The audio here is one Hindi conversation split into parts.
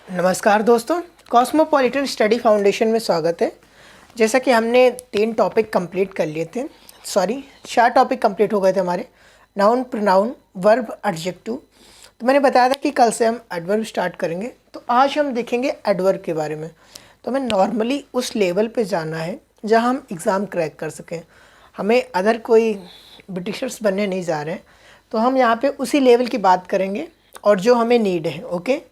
नमस्कार दोस्तों, कॉस्मोपॉलिटन स्टडी फाउंडेशन में स्वागत है। जैसा कि हमने 3 टॉपिक कंप्लीट कर लिए थे, 4 टॉपिक कंप्लीट हो गए थे हमारे, नाउन, प्रोनाउन, वर्ब, एडजेक्टिव। तो मैंने बताया था कि कल से हम एडवर्ब स्टार्ट करेंगे। तो आज हम देखेंगे एडवर्ब के बारे में। तो हमें नॉर्मली उस लेवल पे जाना है जहाँ हम एग्ज़ाम क्रैक कर सकें। हमें अदर कोई ब्रिटिशर्स बनने नहीं जा रहे हैं, तो हम यहाँ पे उसी लेवल की बात करेंगे और जो हमें नीड है। ओके,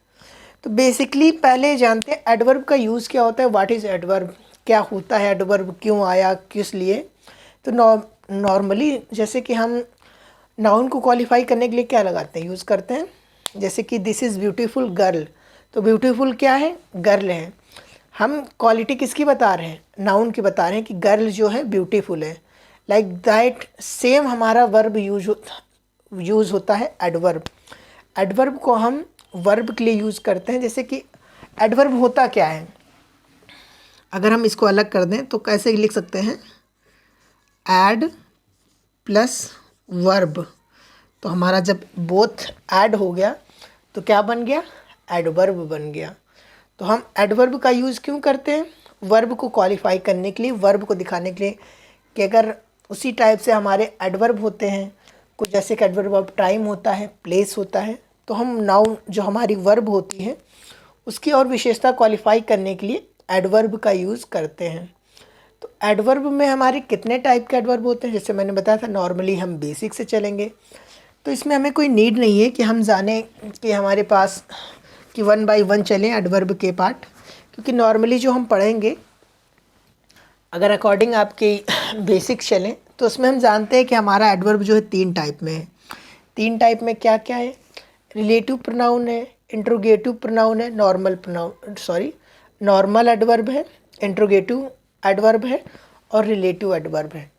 तो बेसिकली पहले जानते हैं एडवर्ब का यूज़ क्या होता है। व्हाट इज़ एडवर्ब, क्या होता है एडवर्ब, क्यों आया, किस लिए। तो नॉर्मली जैसे कि हम नाउन को क्वालिफाई करने के लिए क्या लगाते हैं, यूज़ करते हैं। जैसे कि दिस इज़ ब्यूटीफुल गर्ल, तो ब्यूटीफुल क्या है, गर्ल है। हम क्वालिटी किसकी बता रहे हैं, नाउन की बता रहे हैं कि गर्ल जो है ब्यूटीफुल है। लाइक दैट सेम हमारा वर्ब यूज़ होता है एडवर्ब। एडवर्ब को हम वर्ब के लिए यूज़ करते हैं। जैसे कि एडवर्ब होता क्या है, अगर हम इसको अलग कर दें तो कैसे लिख सकते हैं, एड प्लस वर्ब। तो हमारा जब बोथ ऐड हो गया तो क्या बन गया, एडवर्ब बन गया। तो हम एडवर्ब का यूज़ क्यों करते हैं, वर्ब को क्वालिफाई करने के लिए, वर्ब को दिखाने के लिए कि अगर उसी टाइप से हमारे एडवर्ब होते हैं कुछ, जैसे कि एडवर्ब ऑफ टाइम होता है, प्लेस होता है, तो हम नाउन जो हमारी वर्ब होती है उसकी और विशेषता क्वालिफाई करने के लिए एडवर्ब का यूज़ करते हैं। तो एडवर्ब में हमारे कितने टाइप के एडवर्ब होते हैं, जैसे मैंने बताया था नॉर्मली हम बेसिक से चलेंगे। तो इसमें हमें कोई नीड नहीं है कि हम जाने कि हमारे पास कि 1 बाय 1 चलें एडवर्ब के पार्ट, क्योंकि नॉर्मली जो हम पढ़ेंगे अगर अकॉर्डिंग आपके बेसिक चलें तो उसमें हम जानते हैं कि हमारा एडवर्ब जो है 3 टाइप में है। 3 टाइप में क्या क्या है, रिलेटिव प्रोनाउन है, इंट्रोगेटिव प्रोनाउन है, नॉर्मल एडवर्ब है, इंट्रोगेटिव एडवर्ब है और रिलेटिव एडवर्ब है।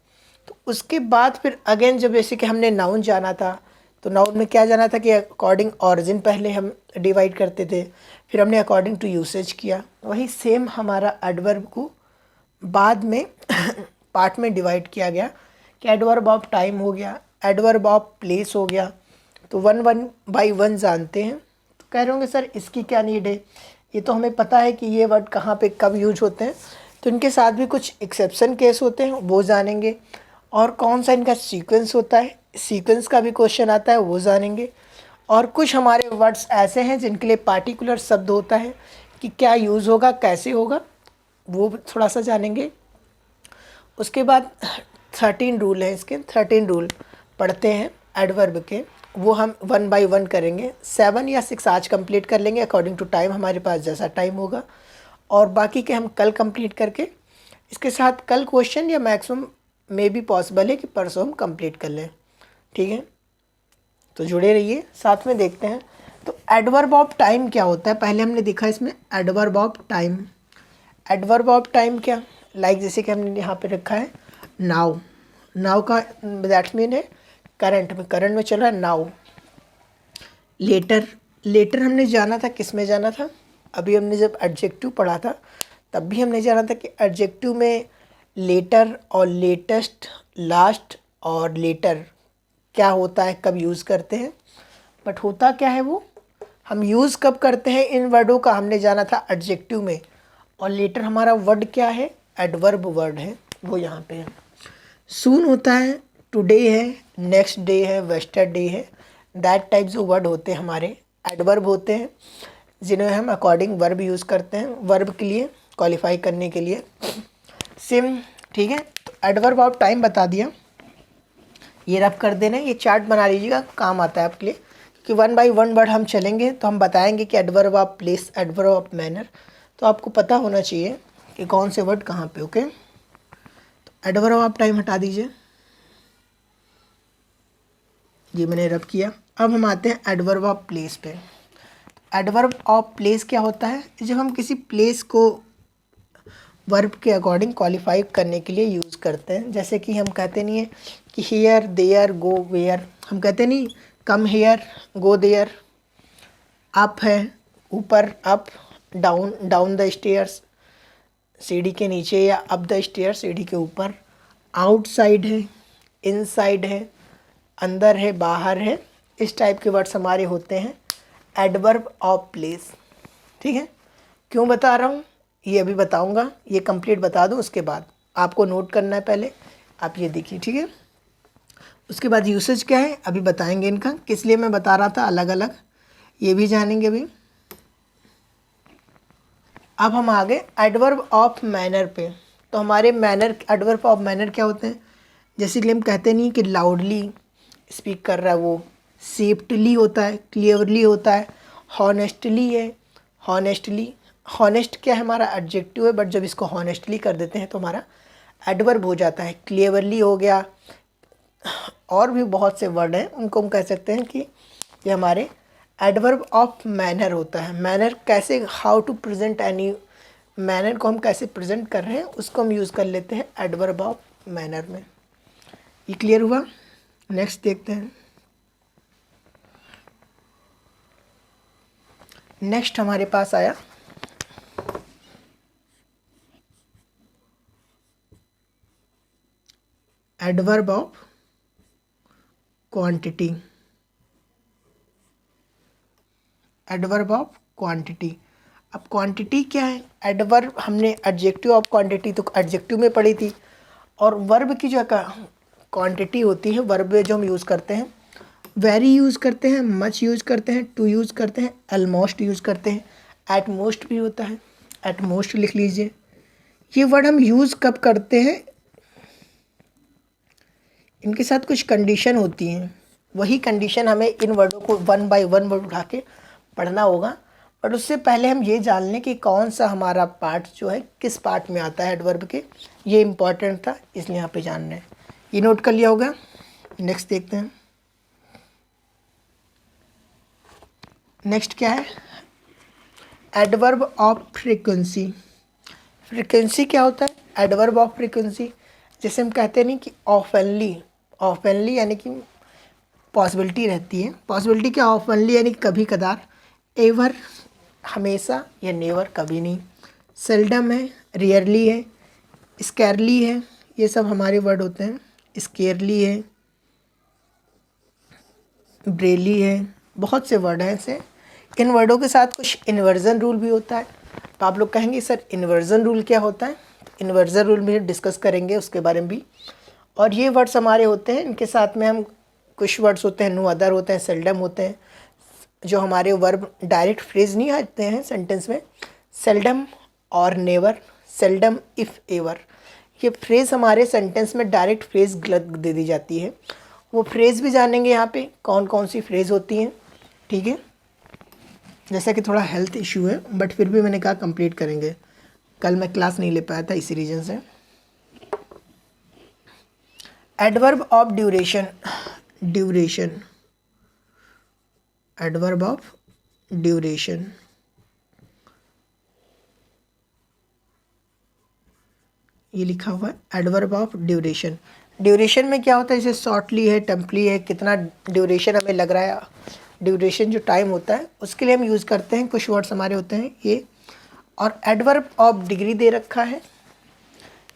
तो उसके बाद फिर अगेन जब जैसे कि हमने नाउन जाना था, तो नाउन में क्या जाना था कि अकॉर्डिंग ऑरिजिन पहले हम डिवाइड करते थे, फिर हमने अकॉर्डिंग टू यूसेज किया। वही सेम हमारा एडवर्ब को बाद में पार्ट में डिवाइड किया गया कि एडवर्ब ऑफ टाइम हो गया, एडवर्ब ऑफ प्लेस हो गया। तो 1 बाय 1 जानते हैं। तो कह रहे होंगे सर इसकी क्या नीड है, ये तो हमें पता है कि ये वर्ड कहाँ पे कब यूज होते हैं। तो इनके साथ भी कुछ एक्सेप्शन केस होते हैं, वो जानेंगे। और कौन सा इनका सीक्वेंस होता है, सीक्वेंस का भी क्वेश्चन आता है, वो जानेंगे। और कुछ हमारे वर्ड्स ऐसे हैं जिनके लिए पार्टिकुलर शब्द होता है कि क्या यूज़ होगा, कैसे होगा, वो थोड़ा सा जानेंगे। उसके बाद 13 रूल है, इसके 13 रूल पढ़ते हैं एडवर्ब के, वो हम 1 बाय 1 करेंगे। 7 या 6 आज कंप्लीट कर लेंगे अकॉर्डिंग टू टाइम, हमारे पास जैसा टाइम होगा। और बाकी के हम कल कंप्लीट करके, इसके साथ कल क्वेश्चन या मैक्सिमम में भी पॉसिबल है कि परसों हम कंप्लीट कर लें। ठीक है, तो जुड़े रहिए, साथ में देखते हैं। तो एडवर्ब ऑफ टाइम क्या होता है, पहले हमने देखा इसमें adverb of time. Adverb of time क्या, लाइक जैसे कि हमने यहाँ पे रखा है नाउ। नाउ का दैट्स मीन है करंट में चल रहा है नाउ। लेटर, लेटर हमने जाना था, किस में जाना था, अभी हमने जब एडजेक्टिव पढ़ा था तब भी हमने जाना था कि एडजेक्टिव में लेटर और लेटेस्ट, लास्ट और लेटर क्या होता है, कब यूज़ करते हैं। बट होता क्या है वो, हम यूज़ कब करते हैं इन वर्डों का, हमने जाना था एडजेक्टिव में। और लेटर हमारा वर्ड क्या है, एडवर्ब वर्ड है, वो यहाँ पे है। सून होता है, टुडे है, नेक्स्ट डे है, वेस्टरडे है। दैट टाइप जो वर्ड होते हैं हमारे एडवर्ब होते हैं, जिन्हें हम अकॉर्डिंग वर्ब यूज़ करते हैं वर्ब के लिए क्वालिफाई करने के लिए सेम। ठीक है, तो एडवर्ब ऑफ टाइम बता दिया, ये रब कर देना, ये चार्ट बना लीजिएगा, काम आता है आपके लिए। कि 1 बाय 1 वर्ड हम चलेंगे तो हम बताएंगे कि adverb of place, adverb of manner, तो आपको पता होना चाहिए कि कौन से वर्ड कहाँ पे। ओके, तो एडवर्ब ऑफ टाइम हटा दीजिए, ये मैंने रब किया। अब हम आते हैं एडवर्ब ऑफ प्लेस पे। एडवर्ब ऑफ प्लेस क्या होता है, जब हम किसी प्लेस को वर्ब के अकॉर्डिंग क्वालिफाई करने के लिए यूज़ करते हैं। जैसे कि हम कहते नहीं है कि हियर, देयर, गो, वेयर, हम कहते नहीं come here, go there. Up है, ऊपर, up, down, down the stairs, सीढ़ी के नीचे, या अप द स्टेयर्स, सीढ़ी के ऊपर। आउटसाइड है, इनसाइड है, अंदर है, बाहर है। इस टाइप के वर्ड्स हमारे होते हैं एडवर्ब ऑफ प्लेस। ठीक है, क्यों बता रहा हूँ ये अभी बताऊँगा, ये कंप्लीट बता दूँ उसके बाद आपको नोट करना है पहले, आप ये देखिए, ठीक है। उसके बाद यूसेज क्या है अभी बताएंगे, इनका किस लिए मैं बता रहा था अलग अलग, ये भी जानेंगे अभी। अब हम आ गए एडवर्ब ऑफ मैनर पे। तो हमारे मैनर, एडवर्ब ऑफ मैनर क्या होते हैं, जैसे कि हम कहते नहीं कि लाउडली स्पीक कर रहा है, वो सेफ्टली होता है, क्लियरली होता है, हॉनेस्टली है, हॉनेस्टली, हॉनेस्ट क्या है हमारा एडजेक्टिव है, बट जब इसको हॉनेस्टली कर देते हैं तो हमारा एडवर्ब हो जाता है। क्लियरली हो गया, और भी बहुत से वर्ड हैं, उनको हम कह सकते हैं कि ये हमारे एडवर्ब ऑफ मैनर होता है। मैनर कैसे, how to present any, manner को हम कैसे प्रेजेंट कर रहे हैं उसको हम यूज़ कर लेते हैं एडवर्ब ऑफ मैनर में। ये क्लियर हुआ। नेक्स्ट देखते हैं। नेक्स्ट हमारे पास आया adverb of quantity. Adverb of quantity, अब क्वांटिटी क्या है, एडवर्ब हमने एडजेक्टिव ऑफ क्वांटिटी तो एडजेक्टिव में पढ़ी थी, और वर्ब की जो क्वांटिटी होती है, वर्ब में जो हम यूज़ करते हैं, वेरी यूज़ करते हैं, मच यूज़ करते हैं, टू यूज़ करते हैं, ऑलमोस्ट यूज़ करते हैं, एट मोस्ट भी होता है, एट मोस्ट लिख लीजिए। ये वर्ड हम यूज़ कब करते हैं, इनके साथ कुछ कंडीशन होती हैं, वही कंडीशन हमें इन वर्डों को वन बाय वन वर्ड उठा के पढ़ना होगा। बट उससे पहले हम ये जान लें कि कौन सा हमारा पार्ट जो है किस पार्ट में आता है एडवर्ब के, ये इम्पॉर्टेंट था इसलिए यहाँ पे जानना है। ये नोट कर लिया होगा। नेक्स्ट देखते हैं। नेक्स्ट क्या है, एडवर्ब ऑफ फ्रीक्वेंसी। फ्रीक्वेंसी क्या होता है, एडवर्ब ऑफ फ्रीक्वेंसी, जैसे हम कहते नहीं कि ऑफनली, ऑफनली यानी कि पॉसिबिलिटी रहती है, पॉसिबिलिटी क्या, ऑफनली यानी कभी कदार, एवर हमेशा या नेवर कभी नहीं, सेल्डम है, रियरली है, स्केयरली है, ये सब हमारे वर्ड होते हैं। स्केयरली है, ब्रेली है, बहुत से वर्ड हैं ऐसे। इन वर्डों के साथ कुछ इन्वर्जन रूल भी होता है। तो आप लोग कहेंगे सर इन्वर्जन रूल क्या होता है, इन्वर्जन रूल भी डिस्कस करेंगे उसके बारे में भी। और ये वर्ड्स हमारे होते हैं, इनके साथ में हम कुछ वर्ड्स होते हैं, नो अदर होते हैं, सेल्डम होते हैं, जो हमारे वर्ब डायरेक्ट फ्रेज नहीं आते हैं सेंटेंस में, सेल्डम और नेवर, सेल्डम इफ़ एवर, ये फ्रेज़ हमारे सेंटेंस में डायरेक्ट फ्रेज़ गलत दे दी जाती है। वो फ्रेज़ भी जानेंगे यहाँ पे कौन कौन सी फ्रेज़ होती हैं, ठीक है। जैसा कि थोड़ा हेल्थ इशू है बट फिर भी मैंने कहा कंप्लीट करेंगे, कल मैं क्लास नहीं ले पाया था इसी रीज़न से। Adverb of duration, duration, adverb of duration, ये लिखा हुआ है एडवर्ब ऑफ ड्यूरेशन। ड्यूरेशन में क्या होता है, जैसे शॉर्टली है, टेम्पली है, कितना ड्यूरेशन हमें लग रहा है, ड्यूरेशन जो टाइम होता है उसके लिए हम यूज़ करते हैं, कुछ वर्ड्स हमारे होते हैं ये। और एडवर्ब ऑफ डिग्री दे रखा है,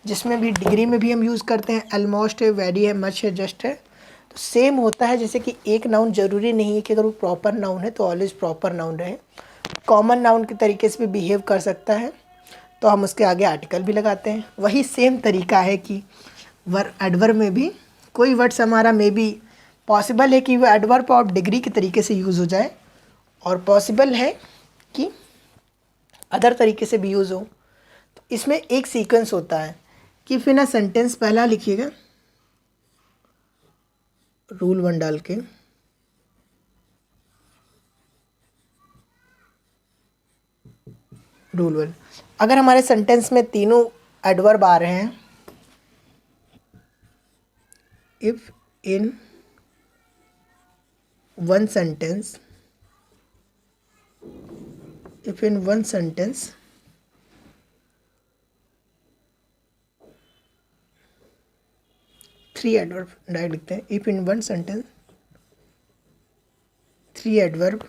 जिसमें भी डिग्री में भी हम यूज़ करते हैं, ऑलमोस्ट है, वेरी है, मच है, जस्ट है। तो सेम होता है, जैसे कि एक नाउन ज़रूरी नहीं है कि अगर वो प्रॉपर नाउन है तो ऑलवेज प्रॉपर नाउन रहे, कॉमन नाउन के तरीके से भी बिहेव कर सकता है, तो हम उसके आगे आर्टिकल भी लगाते हैं। वही सेम तरीका है कि एडवर्ब में भी कोई वर्ड्स हमारा मे बी पॉसिबल है कि वो एडवर्ब ऑफ डिग्री के तरीके से यूज़ हो जाए, और पॉसिबल है कि अदर तरीके से भी यूज़ हो। तो इसमें एक सीक्वेंस होता है कि फिर ना सेंटेंस पहला लिखिएगा रूल 1 डाल के, रूल 1, अगर हमारे सेंटेंस में तीनों एडवर्ब आ रहे हैं, if in one sentence, if in one sentence three adverb, direct लिखते हैं, if in one sentence three adverb,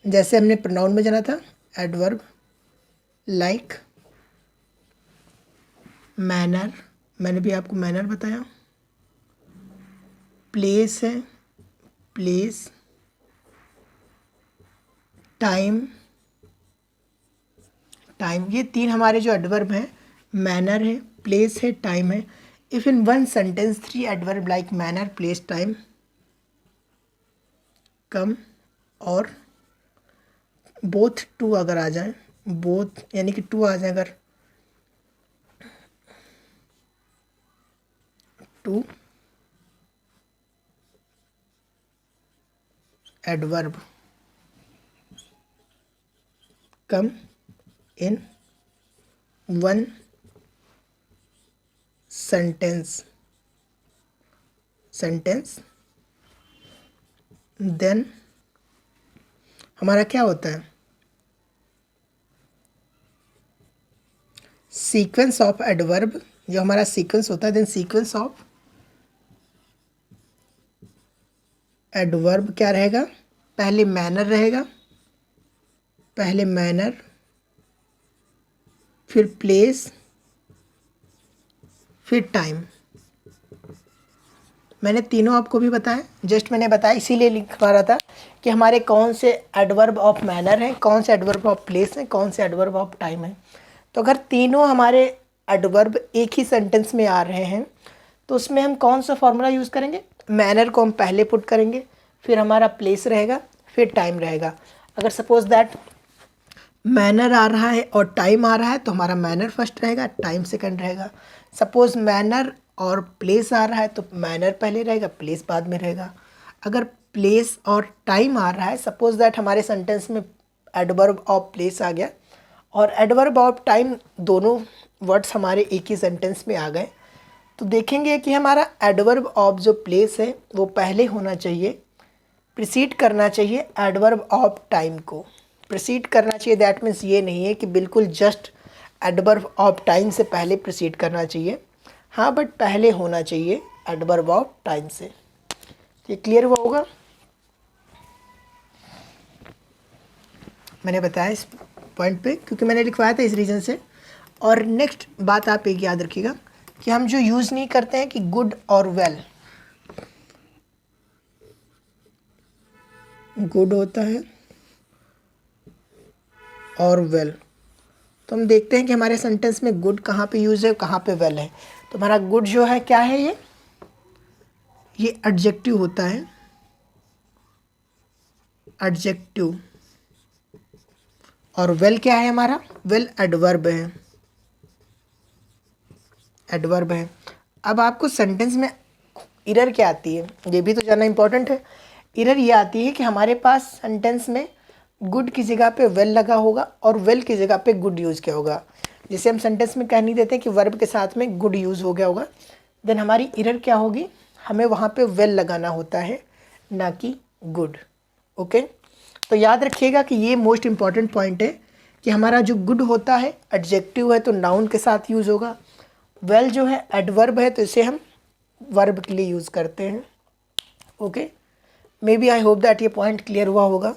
जैसे हमने प्रोनाउन में जाना था एडवर्ब लाइक, मैनर, मैंने भी आपको मैनर बताया, प्लेस है, प्लेस, टाइम, टाइम, ये तीन हमारे जो एडवर्ब हैं, मैनर है, प्लेस है, टाइम है. If in one sentence 3 adverb like manner, place, time come और बोथ टू अगर आ जाए, बोथ यानी कि टू आ जाए, अगर two adverb come in one sentence, then हमारा क्या होता है, सीक्वेंस ऑफ एडवर्ब, जो हमारा सीक्वेंस होता है, देन सीक्वेंस ऑफ एडवर्ब क्या रहेगा, पहले मैनर रहेगा, पहले मैनर, फिर प्लेस, फिर टाइम. मैंने तीनों आपको भी बताया, जस्ट मैंने बताया इसीलिए लिखवा रहा था कि हमारे कौन से एडवर्ब ऑफ मैनर हैं, कौन से एडवर्ब ऑफ प्लेस हैं, कौन से एडवर्ब ऑफ टाइम है. तो अगर तीनों हमारे एडवर्ब एक ही सेंटेंस में आ रहे हैं तो उसमें हम कौन सा फॉर्मूला यूज़ करेंगे, मैनर को हम पहले पुट करेंगे, फिर हमारा प्लेस रहेगा, फिर टाइम रहेगा. अगर सपोज दैट मैनर आ रहा है और टाइम आ रहा है तो हमारा मैनर फर्स्ट रहेगा, टाइम सेकंड रहेगा. सपोज मैनर और प्लेस आ रहा है तो मैनर पहले रहेगा, प्लेस बाद में रहेगा. अगर प्लेस और टाइम आ रहा है, सपोज दैट हमारे सेंटेंस में एडवर्ब ऑफ प्लेस आ गया और एडवर्ब ऑफ टाइम, दोनों वर्ड्स हमारे एक ही सेंटेंस में आ गए, तो देखेंगे कि हमारा एडवर्ब ऑफ जो प्लेस है वो पहले होना चाहिए, प्रिसीड करना चाहिए एडवर्ब ऑफ टाइम को, प्रिसीड करना चाहिए. दैट मीन्स ये नहीं है कि बिल्कुल जस्ट एडवर्ब ऑफ टाइम से पहले प्रिसीड करना चाहिए, हाँ, बट पहले होना चाहिए एडवर्ब ऑफ टाइम से. ये क्लियर हुआ होगा, मैंने बताया इस पॉइंट पे क्योंकि मैंने लिखवाया था इस रीज़न से. और नेक्स्ट बात आप एक याद रखिएगा कि हम जो यूज़ नहीं करते हैं कि गुड और वेल, गुड होता है और वेल, तो हम देखते हैं कि हमारे सेंटेंस में गुड कहाँ पे यूज़ है, कहाँ पे वेल है. तो हमारा गुड जो है क्या है, ये एडजेक्टिव होता है, एडजेक्टिव. और वेल क्या है हमारा, वेल एडवर्ब है, एडवर्ब है. अब आपको सेंटेंस में एरर क्या आती है, ये भी तो जानना इंपॉर्टेंट है. एरर ये आती है कि हमारे पास सेंटेंस में गुड की जगह पे वेल लगा होगा और वेल की जगह पे गुड यूज़ किया होगा. जैसे हम सेंटेंस में कह नहीं देते कि वर्ब के साथ में गुड यूज़ हो गया होगा, देन हमारी एरर क्या होगी, हमें वहाँ पे वेल लगाना होता है, ना कि गुड. ओके, तो याद रखिएगा कि ये मोस्ट इम्पॉर्टेंट पॉइंट है कि हमारा जो गुड होता है एडजेक्टिव है तो नाउन के साथ यूज़ होगा, वेल जो है एडवर्ब है तो इसे हम वर्ब के लिए यूज़ करते हैं. Okay, maybe I hope that ये पॉइंट क्लियर हुआ होगा.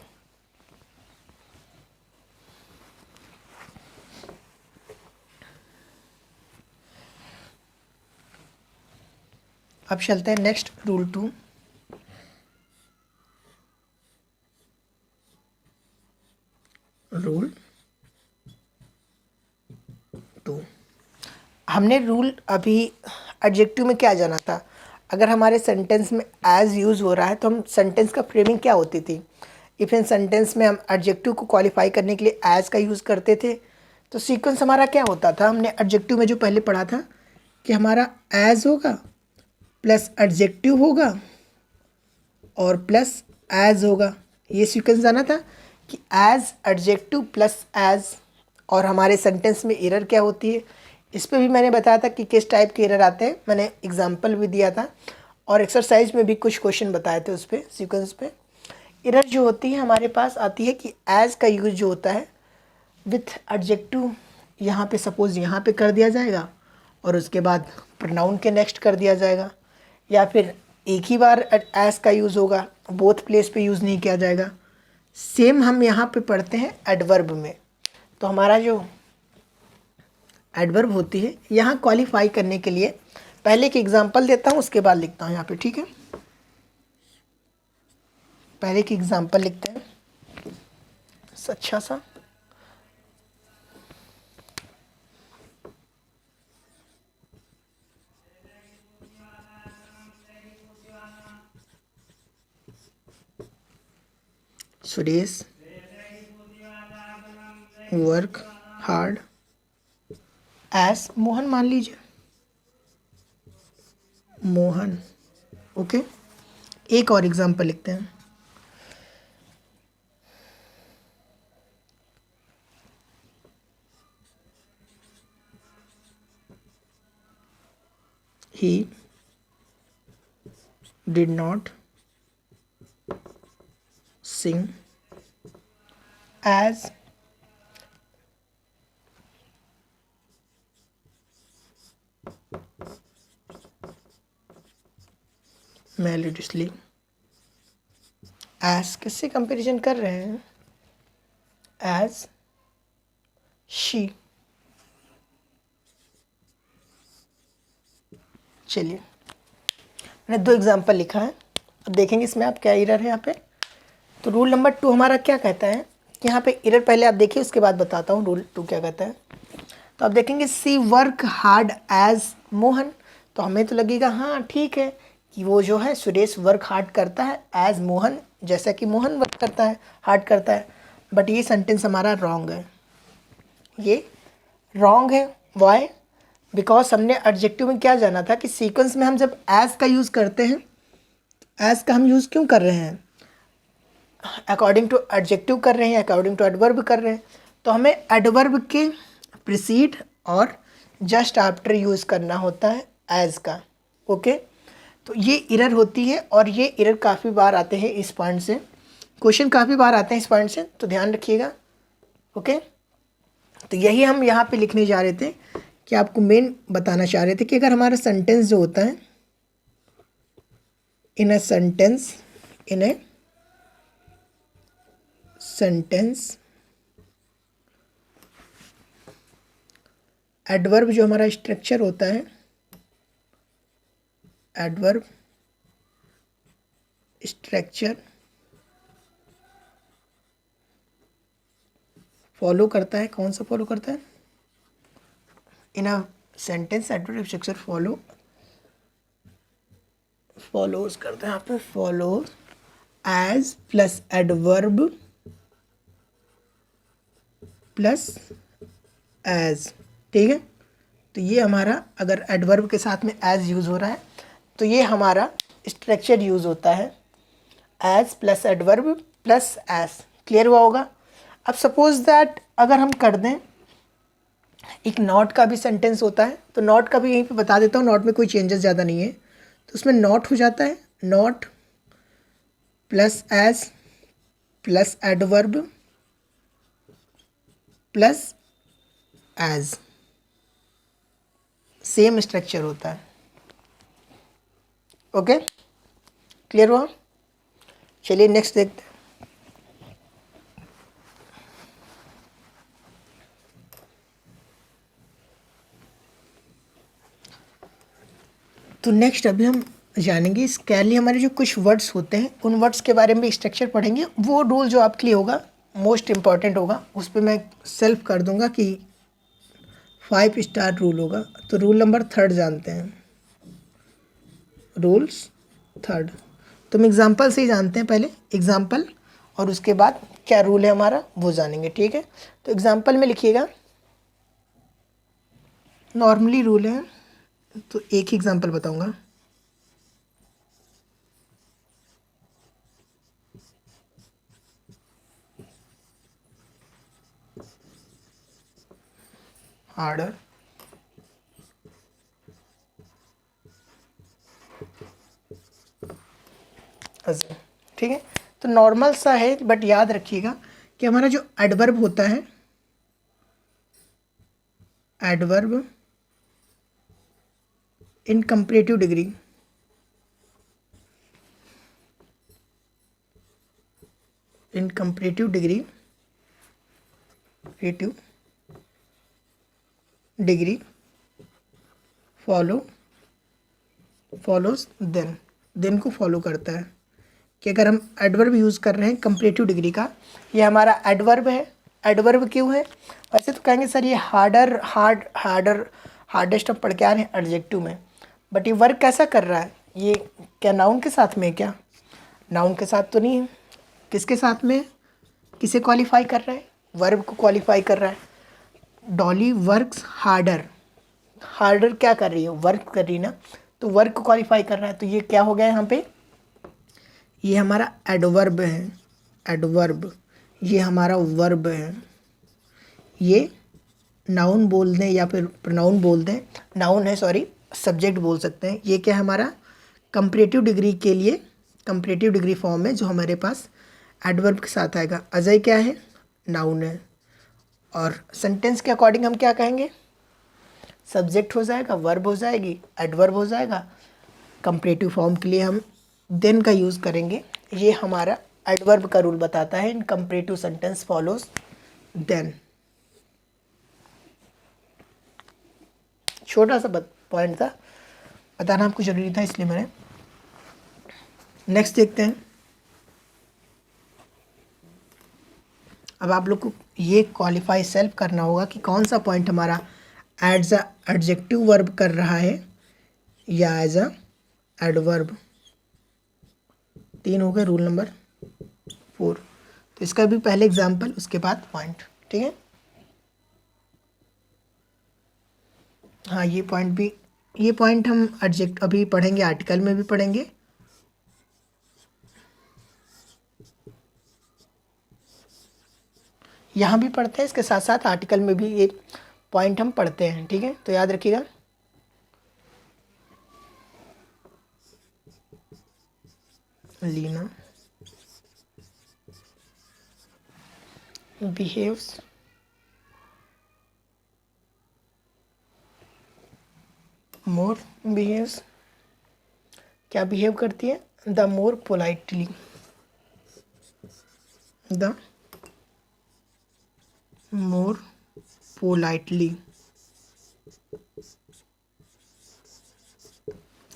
अब चलते हैं नेक्स्ट रूल 2. रूल 2, हमने रूल अभी एडजेक्टिव में क्या जाना था, अगर हमारे सेंटेंस में एज यूज़ हो रहा है तो हम सेंटेंस का फ्रेमिंग क्या होती थी, इफ इन सेंटेंस में हम एडजेक्टिव को क्वालिफाई करने के लिए एज का यूज़ करते थे तो सीक्वेंस हमारा क्या होता था, हमने एडजेक्टिव में जो पहले पढ़ा था कि हमारा एज होगा प्लस एडजेक्टिव होगा और प्लस एज होगा. ये सीक्वेंस जाना था कि एज, एडजेक्टिव प्लस एज. और हमारे सेंटेंस में एरर क्या होती है, इस पे भी मैंने बताया था कि किस टाइप के एरर आते हैं, मैंने एग्जांपल भी दिया था और एक्सरसाइज में भी कुछ क्वेश्चन बताए थे उस पर सीक्वेंस पे. एरर जो होती है हमारे पास आती है कि एज का यूज़ जो होता है विथ एडजेक्टिव यहाँ पे सपोज़ यहाँ पे कर दिया जाएगा और उसके बाद प्रोनाउन के नेक्स्ट कर दिया जाएगा, या फिर एक ही बार एज का यूज़ होगा, बोथ प्लेस पे यूज़ नहीं किया जाएगा. सेम हम यहाँ पे पढ़ते हैं एडवर्ब में. तो हमारा जो एडवर्ब होती है यहाँ क्वालिफाई करने के लिए पहले एक एग्जांपल देता हूँ, उसके बाद लिखता हूँ यहाँ पे, ठीक है. पहले की एग्जांपल लिखते हैं. अच्छा सा। Suresh work hard as Mohan, मान लीजिए मोहन। ओके, एक और एग्जांपल लिखते हैं। He did not sing as melodiously as, किससे कंपैरिजन कर रहे हैं? as she। चलिए, मैंने 2 एग्जाम्पल लिखा है, अब देखेंगे इसमें आप क्या एरर है यहाँ पे। तो रूल नंबर 2 हमारा क्या कहता है कि यहाँ पे एरर पहले आप देखिए, उसके बाद बताता हूँ रूल 2 क्या कहता है। तो आप देखेंगे सी वर्क हार्ड एज मोहन, तो हमें तो लगेगा हाँ ठीक है कि वो जो है सुरेश वर्क हार्ड करता है एज मोहन, जैसा कि मोहन वर्क करता है, हार्ड करता है। बट ये सेंटेंस हमारा रॉन्ग है, ये रॉन्ग है। वाई? बिकॉज हमने एडजेक्टिव में क्या जाना था कि सीक्वेंस में हम जब एज का यूज़ करते हैं, एज का हम यूज़ क्यों कर रहे हैं? अकॉर्डिंग टू एडजेक्टिव कर रहे हैं, अकॉर्डिंग टू एडवर्ब कर रहे हैं। तो हमें एडवर्ब के प्रीसीड और जस्ट आफ्टर यूज़ करना होता है एज का। ओके, तो ये एरर होती है और ये एरर काफ़ी बार आते हैं इस पॉइंट से, क्वेश्चन काफ़ी बार आते हैं इस पॉइंट से, तो ध्यान रखिएगा। ओके, तो यही हम यहाँ पे लिखने जा रहे थे कि आपको मेन बताना चाह रहे थे कि अगर हमारा सेंटेंस जो होता है, in a sentence, in a sentence adverb जो हमारा स्ट्रक्चर होता है, एडवर्ब स्ट्रक्चर फॉलो करता है, कौन सा फॉलो करता है? In a sentence adverb structure follows करते हैं यहाँ पे, follow as plus adverb plus as. ठीक है, तो ये हमारा अगर एडवर्ब के साथ में एज यूज़ हो रहा है तो ये हमारा स्ट्रक्चर यूज़ होता है, as plus adverb plus as. Clear हुआ होगा? अब सपोज दैट अगर हम कर दें, एक नॉट का भी सेंटेंस होता है, तो नॉट का भी यहीं पे बता देता हूँ, नॉट में कोई चेंजेस ज़्यादा नहीं है, तो उसमें नॉट हो जाता है, not plus as plus adverb plus as, same structure होता है। ओके, क्लियर हुआ? चलिए नेक्स्ट देखते हैं। तो नेक्स्ट अभी हम जानेंगे इसके लिए हमारे जो कुछ वर्ड्स होते हैं, उन वर्ड्स के बारे में स्ट्रक्चर पढ़ेंगे। वो रूल जो आपके लिए होगा मोस्ट इम्पॉर्टेंट होगा, उस पर मैं सेल्फ कर दूंगा कि 5 स्टार रूल होगा। तो रूल नंबर 3 जानते हैं, रूल्स 3। तो हम एग्जाम्पल से ही जानते हैं, पहले एग्जाम्पल और उसके बाद क्या रूल है हमारा वो जानेंगे। ठीक है, तो एग्जाम्पल में लिखिएगा, नॉर्मली रूल है, तो एक ही एग्जाम्पल बताऊंगा। हार्डर, ठीक है, तो नॉर्मल सा है, बट याद रखिएगा कि हमारा जो एडवर्ब होता है, adverb in comparative degree, in comparative degree, comparative degree follows than, than को फॉलो करता है। कि अगर हम एडवर्ब यूज़ कर रहे हैं कंपैरेटिव डिग्री का, ये हमारा एडवर्ब है। एडवर्ब क्यों है? वैसे तो कहेंगे सर ये हार्डेस्ट हम पढ़ के आ रहे हैं एडजेक्टिव में, बट ये वर्क कैसा कर रहा है? ये क्या नाउन के साथ में है क्या? नाउन के साथ तो नहीं है। किसके साथ में? किसे क्वालिफाई कर रहा है? वर्ब को क्वालिफाई कर रहा है। Dolly works harder. हार्डर क्या कर रही है? वर्क कर रही है ना, तो वर्क को क्वालिफाई कर रहा है। तो ये क्या हो गया यहाँ पे? ये हमारा एडवर्ब है। एडवर्ब ये हमारा वर्ब है। ये नाउन बोल दें या फिर प्रोनाउन बोल दें, नाउन है सॉरी, सब्जेक्ट बोल सकते हैं। ये क्या है हमारा? कंपैरेटिव डिग्री के लिए कंपैरेटिव डिग्री फॉर्म है जो हमारे पास एडवर्ब के साथ आएगा। अजय क्या है? नाउन है। और सेंटेंस के अकॉर्डिंग हम क्या कहेंगे? सब्जेक्ट हो जाएगा, वर्ब हो जाएगी, एडवर्ब हो जाएगा। कंपैरेटिव फॉर्म के लिए हम देन का यूज़ करेंगे। ये हमारा एडवर्ब का रूल बताता है, इन कंपैरेटिव सेंटेंस फॉलोज देन। छोटा सा पॉइंट था, बताना हमको जरूरी था, इसलिए मैंने। नेक्स्ट देखते हैं। अब आप लोग को ये क्वालिफाई सेल्फ करना होगा कि कौन सा पॉइंट हमारा एज अ एडजेक्टिव वर्ब कर रहा है या एज अ एडवर्ब। 3 हो गए, रूल नंबर 4। तो इसका भी पहले एग्जाम्पल, उसके बाद पॉइंट, ठीक है। हाँ ये पॉइंट हम एडजेक्ट अभी पढ़ेंगे, आर्टिकल में भी पढ़ेंगे। यहाँ भी पढ़ते हैं, इसके साथ साथ आर्टिकल में भी ये पॉइंट हम पढ़ते हैं, ठीक है। तो याद रखिएगा। लीना बिहेव्स मोर, बिहेव्स क्या बिहेव करती है? The more politely, the more politely,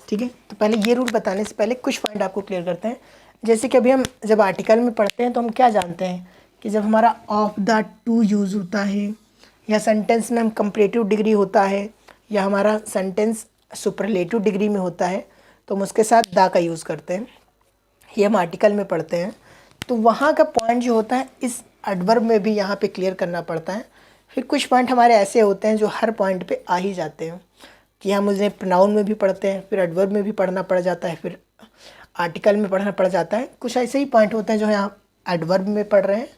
ठीक है। तो पहले ये रूल बताने से पहले कुछ पॉइंट आपको क्लियर करते हैं। जैसे कि अभी हम जब आर्टिकल में पढ़ते हैं तो हम क्या जानते हैं कि जब हमारा ऑफ द टू यूज़ होता है, या सेंटेंस में हम कंपैरेटिव डिग्री होता है, या हमारा सेंटेंस सुपरलेटिव डिग्री में होता है, तो हम उसके साथ द का यूज़ करते हैं। ये हम आर्टिकल में पढ़ते हैं। तो वहाँ का पॉइंट जो होता है इस एडवर्ब में भी यहाँ पे क्लियर करना पड़ता है। फिर कुछ पॉइंट हमारे ऐसे होते हैं जो हर पॉइंट पे आ ही जाते हैं, कि हम उन्हें प्रोनाउन में भी पढ़ते हैं, फिर एडवर्ब में भी पढ़ना पड़ जाता है, फिर आर्टिकल में पढ़ना पड़ जाता है। कुछ ऐसे ही पॉइंट होते हैं जो यहाँ एडवर्ब में पढ़ रहे हैं,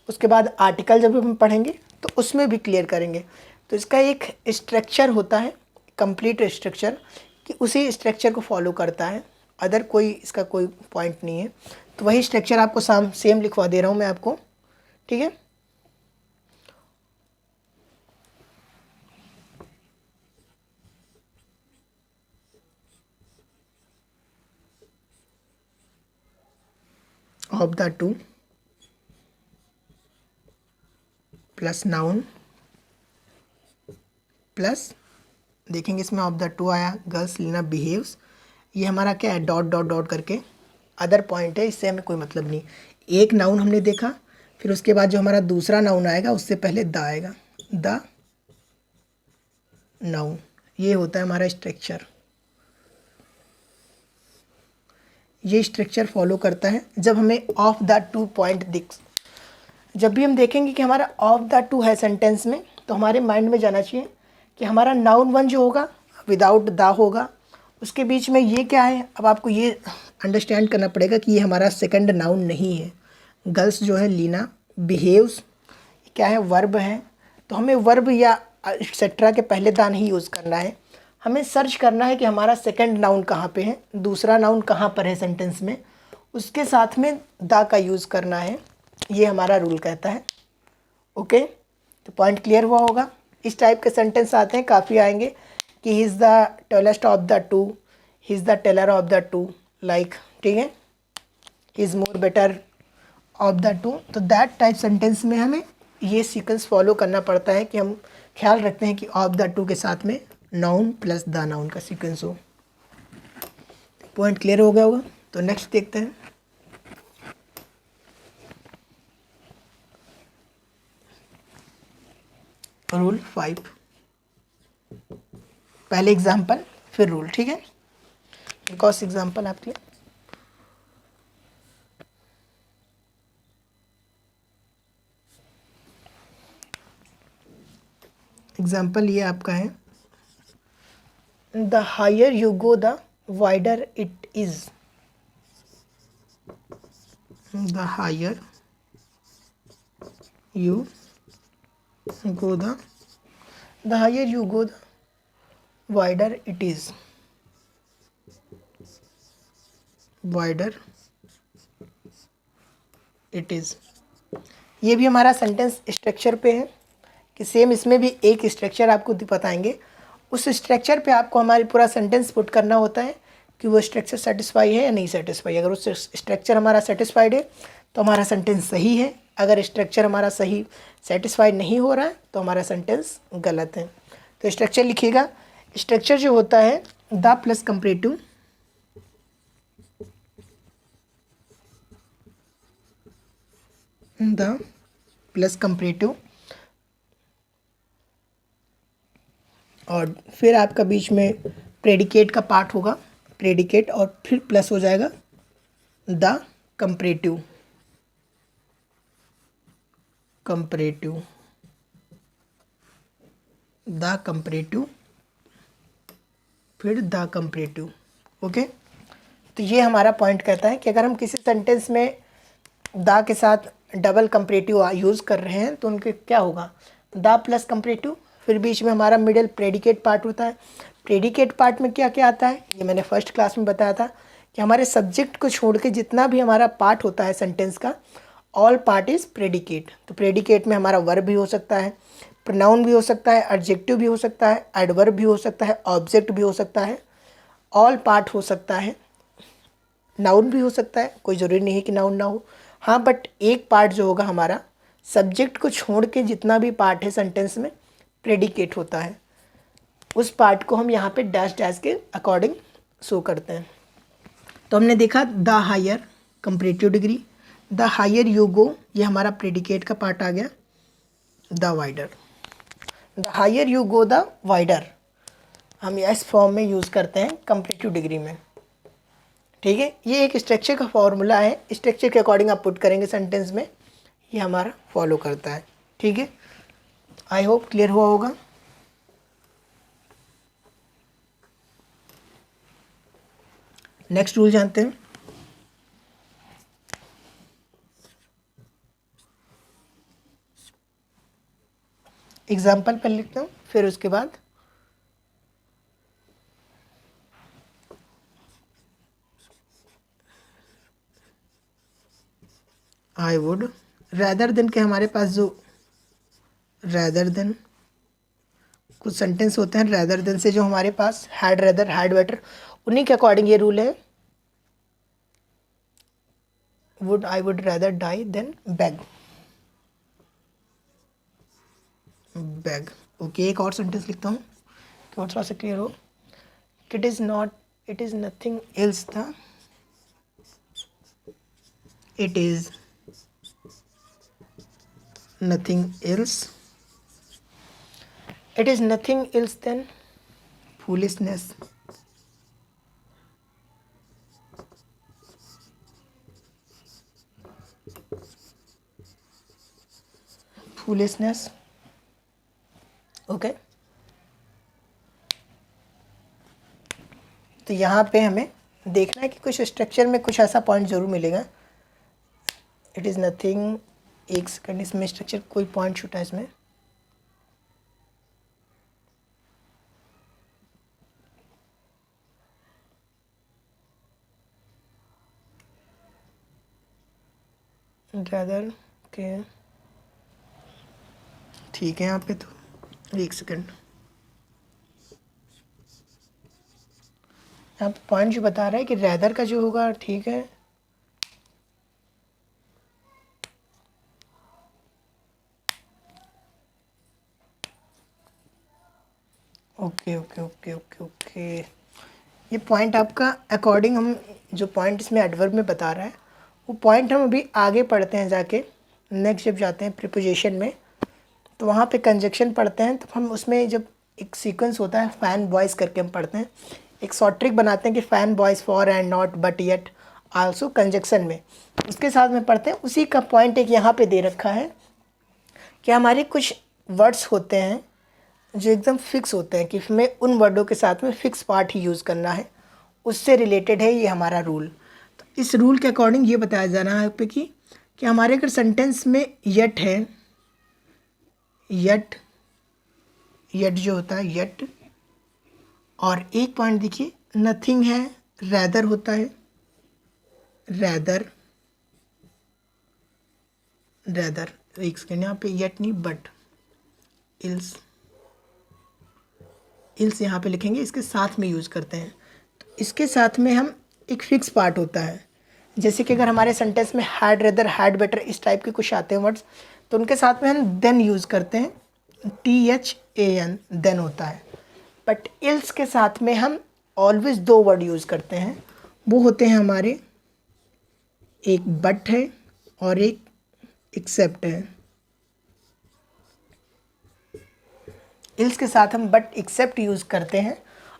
उसके बाद आर्टिकल जब हम पढ़ेंगे तो उसमें भी क्लियर करेंगे। तो इसका एक स्ट्रक्चर होता है, कंप्लीट स्ट्रक्चर, कि उसी स्ट्रक्चर को फॉलो करता है, अदर कोई इसका कोई पॉइंट नहीं है। तो वही स्ट्रक्चर आपको सेम लिखवा दे रहा हूँ मैं आपको, ठीक है। Of the two plus noun plus, देखेंगे इसमें ऑफ द टू आया, गर्ल्स लीना बिहेव्स, ये हमारा क्या है? डॉट डॉट डॉट करके अदर पॉइंट है, इससे हमें कोई मतलब नहीं। एक नाउन हमने देखा, फिर उसके बाद जो हमारा दूसरा नाउन आएगा उससे पहले द आएगा, द नाउन। ये होता है हमारा स्ट्रक्चर। ये स्ट्रक्चर फॉलो करता है जब हमें ऑफ द टू पॉइंट जब भी हम देखेंगे कि हमारा ऑफ द टू है सेंटेंस में, तो हमारे माइंड में जाना चाहिए कि हमारा नाउन वन जो होगा विदाउट द होगा, उसके बीच में ये क्या है? अब आपको ये अंडरस्टैंड करना पड़ेगा कि ये हमारा सेकंड नाउन नहीं है। गर्ल्स जो है लीना, बिहेव्स क्या है? वर्ब है। तो हमें वर्ब या एक्सेट्रा के पहले द नहीं यूज़ करना है, हमें सर्च करना है कि हमारा सेकंड नाउन कहाँ पे है, दूसरा नाउन कहाँ पर है सेंटेंस में, उसके साथ में द का यूज़ करना है। ये हमारा रूल कहता है, ओके। तो पॉइंट क्लियर हुआ होगा। इस टाइप के सेंटेंस आते हैं, काफ़ी आएंगे कि he is the tallest of the two, he is the taller of the two, like, ठीक है, he is more better of the two. तो दैट टाइप सेंटेंस में हमें ये सीक्वेंस फॉलो करना पड़ता है कि हम ख्याल रखते हैं कि ऑफ द टू के साथ में नाउन प्लस द नाउन का सीक्वेंस हो। पॉइंट क्लियर हो गया होगा। तो नेक्स्ट देखते हैं। रूल 5, पहले एग्जाम्पल फिर रूल, ठीक है। बिकॉज एग्जाम्पल आपके एग्जाम्पल ये आपका है, the higher you go the wider it is. The higher you go the higher you go the wider it is, wider it is। ये भी हमारा सेंटेंस स्ट्रक्चर पे है कि सेम इसमें भी एक स्ट्रक्चर आपको बताएंगे, उस स्ट्रक्चर पे आपको हमारी पूरा सेंटेंस पुट करना होता है कि वो स्ट्रक्चर सेटिस्फाई है या नहीं सेटिस्फाई। अगर उस स्ट्रक्चर हमारा सेटिस्फाइड है तो हमारा सेंटेंस सही है, अगर स्ट्रक्चर हमारा सही सेटिस्फाइड नहीं हो रहा है तो हमारा सेंटेंस गलत है। तो स्ट्रक्चर लिखिएगा, स्ट्रक्चर जो होता है the plus comparative, the plus comparative, और फिर आपका बीच में प्रेडिकेट का पार्ट होगा, प्रेडिकेट और फिर प्लस हो जाएगा the comparative, comparative, the comparative, फिर द कंपैरेटिव। ओके, तो ये हमारा पॉइंट कहता है कि अगर हम किसी सेंटेंस में द के साथ डबल कंपैरेटिव यूज़ कर रहे हैं तो उनके क्या होगा, द प्लस कंपैरेटिव, फिर बीच में हमारा मिडिल प्रेडिकेट पार्ट होता है। प्रेडिकेट पार्ट में क्या क्या आता है, ये मैंने फर्स्ट क्लास में बताया था कि हमारे सब्जेक्ट को छोड़ के जितना भी हमारा पार्ट होता है सेंटेंस का, ऑल पार्ट इज़ प्रेडिकेट। तो प्रेडिकेट में हमारा वर्ब भी हो सकता है, प्रोनाउन भी हो सकता है, एडजेक्टिव भी हो सकता है, एडवर्ब भी हो सकता है, ऑब्जेक्ट भी हो सकता है, ऑल पार्ट हो सकता है, नाउन भी हो सकता है, कोई ज़रूरी नहीं है कि नाउन ना हो। हाँ, बट एक पार्ट जो होगा हमारा सब्जेक्ट को छोड़ के जितना भी पार्ट है सेंटेंस में प्रेडिकेट होता है, उस पार्ट को हम यहाँ पे डैश डैश के अकॉर्डिंग शो करते हैं। तो हमने देखा the higher comparative degree, the higher you go, ये हमारा प्रेडिकेट का पार्ट आ गया, the wider, the higher you go the wider हम इस फॉर्म में यूज़ करते हैं कंपैरेटिव डिग्री में, ठीक है। ये एक स्ट्रक्चर का फॉर्मूला है, स्ट्रक्चर के अकॉर्डिंग आप पुट करेंगे सेंटेंस में, ये हमारा फॉलो करता है, ठीक है। आई होप क्लियर हुआ होगा। नेक्स्ट रूल जानते हैं, एग्जाम्पल पर लिखता हूँ, फिर उसके बाद आई वुड रैदर देन के हमारे पास जो रैदर देन कुछ सेंटेंस होते हैं, रैदर देन से जो हमारे पास हैड रैदर हैड बेटर, उन्हीं के अकॉर्डिंग ये रूल है, would I would rather die than beg, beg. Okay, एक और सेंटेंस लिखता हूँ कि और थोड़ा सा क्लियर हो। It is not, it is nothing else than, it is nothing else, it is nothing else than foolishness, foolishness। Okay, तो यहाँ पे हमें देखना है कि कुछ स्ट्रक्चर में कुछ ऐसा पॉइंट ज़रूर मिलेगा। इट इज़ नथिंग, एक सेकंड, इसमें स्ट्रक्चर कोई पॉइंट छूटा है इसमें, रैदर के, ठीक है। यहाँ पे तो एक सेकंड, यहाँ पे पॉइंट जो बता रहा है कि रैदर का जो होगा, ठीक है, okay okay okay okay okay, ये पॉइंट आपका अकॉर्डिंग, हम जो पॉइंट इसमें एडवर्ब में बता रहा है वो पॉइंट हम अभी आगे पढ़ते हैं जाके, नेक्स्ट जब जाते हैं प्रीपोजिशन में तो वहाँ पे कंजक्शन पढ़ते हैं, तो हम उसमें जब एक सीक्वेंस होता है फैन बॉयज़ करके हम पढ़ते हैं, एक शॉर्ट ट्रिक बनाते हैं कि fan boys for and not but yet also conjunction में, उसके साथ में पढ़ते हैं। उसी का पॉइंट एक यहाँ पे दे रखा है कि हमारे कुछ वर्ड्स होते हैं जो एकदम फिक्स होते हैं कि हमें उन वर्डों के साथ में फिक्स पार्ट ही यूज़ करना है, उससे रिलेटेड है ये हमारा रूल। तो इस रूल के अकॉर्डिंग ये बताया जाना है पे कि हमारे अगर सेंटेंस में यट है, यट जो होता है यट, और एक पॉइंट देखिए नथिंग है, रैदर होता है, रैदर एक सेकेंड, यहाँ पे यट नहीं बट इल्स यहाँ पे लिखेंगे, इसके साथ में यूज़ करते हैं। तो इसके साथ में हम एक फिक्स पार्ट होता है, जैसे कि अगर हमारे सेंटेंस में हैड रेदर हैड बेटर इस टाइप के कुछ आते हैं वर्ड्स, तो उनके साथ में हम देन यूज़ करते हैं, THAN देन होता है। बट इल्स के साथ में हम ऑलवेज 2 वर्ड यूज़ करते हैं, वो होते हैं हमारे, एक बट है और एक एक्सेप्ट है। इल्स के साथ हम बट एक्सेप्ट यूज़ करते हैं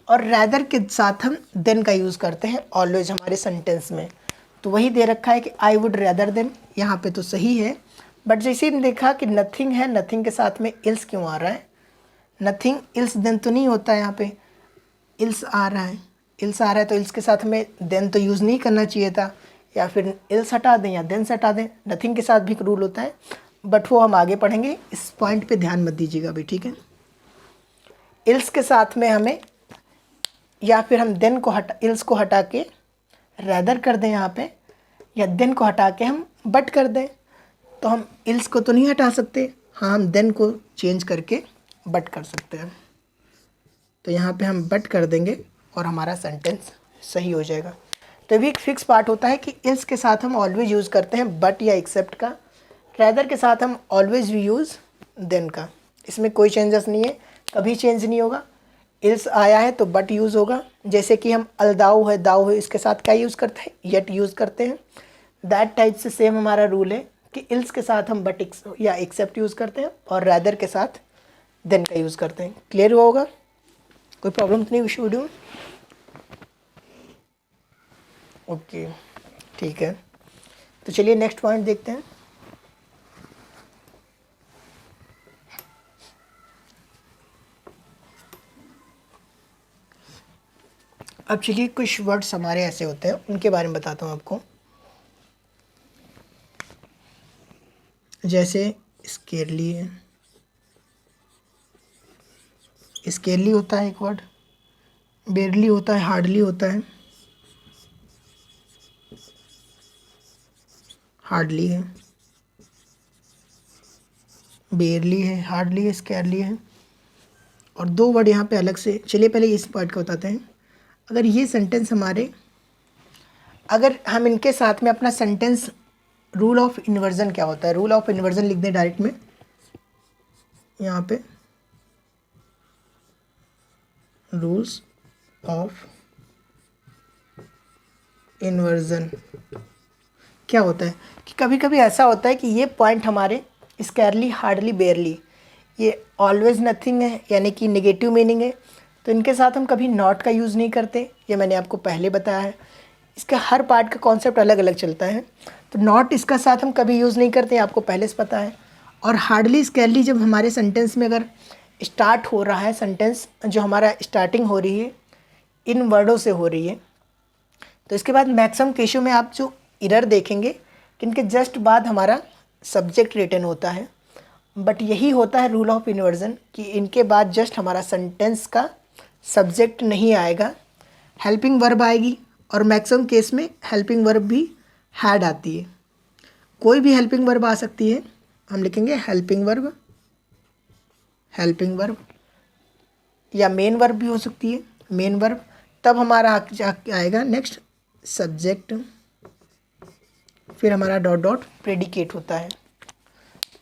और रैदर के साथ हम देन का यूज़ करते हैं ऑलवेज हमारे सेंटेंस में। तो वही दे रखा है कि आई वुड रैदर देन, यहाँ पे तो सही है। बट जैसे हमने देखा कि नथिंग है, नथिंग के साथ में इल्स क्यों आ रहा है, नथिंग इल्स देन तो नहीं होता है, यहाँ पे इल्स आ रहा है, तो इल्स के साथ में देन तो यूज़ नहीं करना चाहिए था, या फिर इल्स हटा दें या देन से हटा दें। नथिंग के साथ भी एक रूल होता है, बट वो हम आगे पढ़ेंगे, इस पॉइंट पे ध्यान मत दीजिएगा भाई, ठीक है। इल्स के साथ में हमें, या फिर हम देन को इल्स को हटा के रैदर कर दें यहाँ पे, या देन को हटा के हम बट कर दें। तो हम इल्स को तो नहीं हटा सकते, हाँ हम देन को चेंज करके बट कर सकते हैं। तो यहाँ पे हम बट कर देंगे और हमारा सेंटेंस सही हो जाएगा। तो ये एक फिक्स पार्ट होता है कि इल्स के साथ हम ऑलवेज यूज़ करते हैं बट या एक्सेप्ट का, रैदर के साथ हम ऑलवेज भी यूज़ देन का, इसमें कोई चेंजेस नहीं है, कभी चेंज नहीं होगा। इल्स आया है तो बट यूज़ होगा, जैसे कि हम अलदाऊ है, दाऊ है, इसके साथ क्या यूज़ करते हैं, यट यूज़ करते हैं। दैट टाइप से सेम हमारा रूल है कि इल्स के साथ हम बट या एक्सेप्ट यूज़ करते हैं और रैदर के साथ देन का यूज़ करते हैं। क्लियर हुआ होगा, कोई प्रॉब्लम तो नहीं विश वीडियो में? ओके ठीक है, तो चलिए नेक्स्ट पॉइंट देखते हैं। अब चलिए कुछ वर्ड्स हमारे ऐसे होते हैं, उनके बारे में बताता हूँ आपको। जैसे स्केरली है, स्केरली होता है एक वर्ड, बेरली होता है, हार्डली होता है, हार्डली है, बेरली है, हार्डली है, स्केरली है। और 2 वर्ड यहाँ पे अलग से, चलिए पहले इस पार्ट का बताते हैं। अगर ये सेंटेंस हमारे, अगर हम इनके साथ में अपना सेंटेंस, रूल ऑफ इन्वर्जन क्या होता है, रूल ऑफ इन्वर्जन लिख दें डायरेक्ट में यहाँ पे, रूल्स ऑफ इन्वर्जन क्या होता है कि कभी कभी ऐसा होता है कि ये पॉइंट हमारे स्केरली, हार्डली, बेयरली, ये ऑलवेज नथिंग है, यानी कि नेगेटिव मीनिंग है, तो इनके साथ हम कभी नॉट का यूज़ नहीं करते, ये मैंने आपको पहले बताया है। इसका हर पार्ट का कॉन्सेप्ट अलग अलग चलता है, तो नॉट इसका साथ हम कभी यूज़ नहीं करते, आपको पहले से पता है। और हार्डली, स्केरली जब हमारे सेंटेंस में अगर स्टार्ट हो रहा है, सेंटेंस जो हमारा स्टार्टिंग हो रही है इन वर्डों से हो रही है, तो इसके बाद मैक्सिमम केसों में आप जो एरर देखेंगे कि इनके जस्ट बाद हमारा सब्जेक्ट रिटन होता है। बट यही होता है रूल ऑफ इन्वर्जन कि इनके बाद जस्ट हमारा सेंटेंस का सब्जेक्ट नहीं आएगा, हेल्पिंग वर्ब आएगी, और मैक्सिमम केस में हेल्पिंग वर्ब भी हैड आती है। कोई भी हेल्पिंग वर्ब आ सकती है, हम लिखेंगे हेल्पिंग वर्ब, या मेन वर्ब भी हो सकती है, मेन वर्ब। तब हमारा आएगा नेक्स्ट सब्जेक्ट, फिर हमारा डॉट डॉट प्रेडिकेट होता है।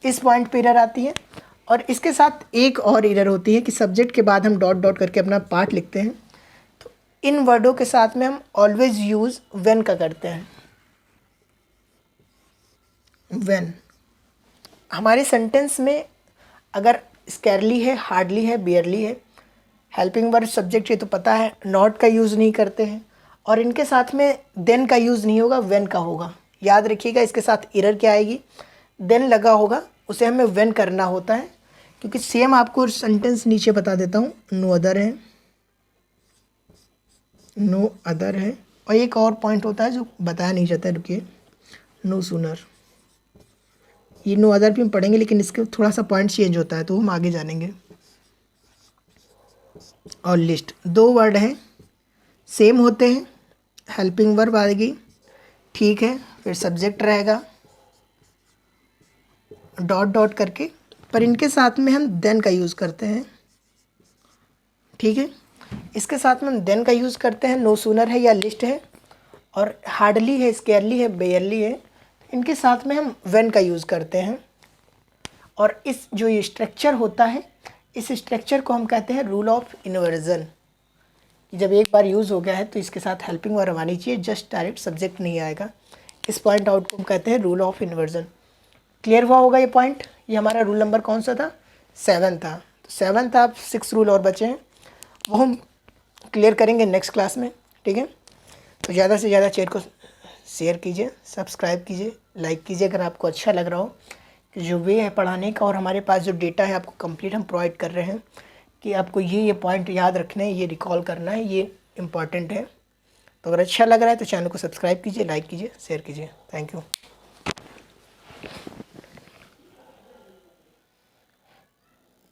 इस पॉइंट पे एरर आती है। और इसके साथ एक और एरर होती है कि सब्जेक्ट के बाद हम डॉट डॉट करके अपना पार्ट लिखते हैं, तो इन वर्डों के साथ में हम ऑलवेज यूज़ व्हेन का करते हैं। व्हेन हमारे सेंटेंस में अगर स्कैरली है, हार्डली है, बियरली है। हेल्पिंग वर्ब सब्जेक्ट ये तो पता है, नॉट का यूज़ नहीं करते हैं, और इनके साथ में देन का यूज़ नहीं होगा, वेन का होगा। याद रखिएगा, इसके साथ इरर क्या आएगी, देन लगा होगा, उसे हमें वेन करना होता है। क्योंकि सेम आपको सेंटेंस नीचे बता देता हूँ, नो अदर है, नो अदर है, और एक और पॉइंट होता है जो बताया नहीं जाता है, रुकिए, नो सूनर। ये नो अदर भी हम पढ़ेंगे, लेकिन इसके थोड़ा सा पॉइंट चेंज होता है, तो हम आगे जानेंगे। और लिस्ट, दो वर्ड हैं, सेम होते हैं, हेल्पिंग वर्ब आएगी, ठीक है, फिर सब्जेक्ट रहेगा डॉट डॉट करके, पर इनके साथ में हम देन का यूज़ करते हैं, ठीक है। इसके साथ में हम देन का यूज़ करते हैं, नो सूनर है या लिस्ट है, और हार्डली है, स्केयरली है, बेयरली है, इनके साथ में हम वेन का यूज़ करते हैं। और इस जो ये स्ट्रक्चर होता है, इस स्ट्रक्चर को हम कहते हैं रूल ऑफ इन्वर्जन। जब एक बार यूज़ हो गया है तो इसके साथ हेल्पिंग वर्ब आनी चाहिए, जस्ट डायरेक्ट सब्जेक्ट नहीं आएगा। इस पॉइंट आउट को हम कहते हैं रूल ऑफ इन्वर्जन। क्लियर हुआ होगा ये पॉइंट। ये हमारा रूल नंबर कौन सा था, 7 था। तो 7 था, अब 6 रूल और बचे हैं, वो हम क्लियर करेंगे नेक्स्ट क्लास में, ठीक है। तो ज़्यादा से ज़्यादा चैनल को शेयर कीजिए, सब्सक्राइब कीजिए, लाइक कीजिए अगर आपको अच्छा लग रहा हो। कि जो वे है पढ़ाने का और हमारे पास जो डेटा है आपको कंप्लीट हम प्रोवाइड कर रहे हैं, कि आपको ये पॉइंट याद रखना है, ये रिकॉल करना है, ये इम्पॉर्टेंट है। तो अगर अच्छा लग रहा है तो चैनल को सब्सक्राइब कीजिए, लाइक कीजिए, शेयर कीजिए। Thank you.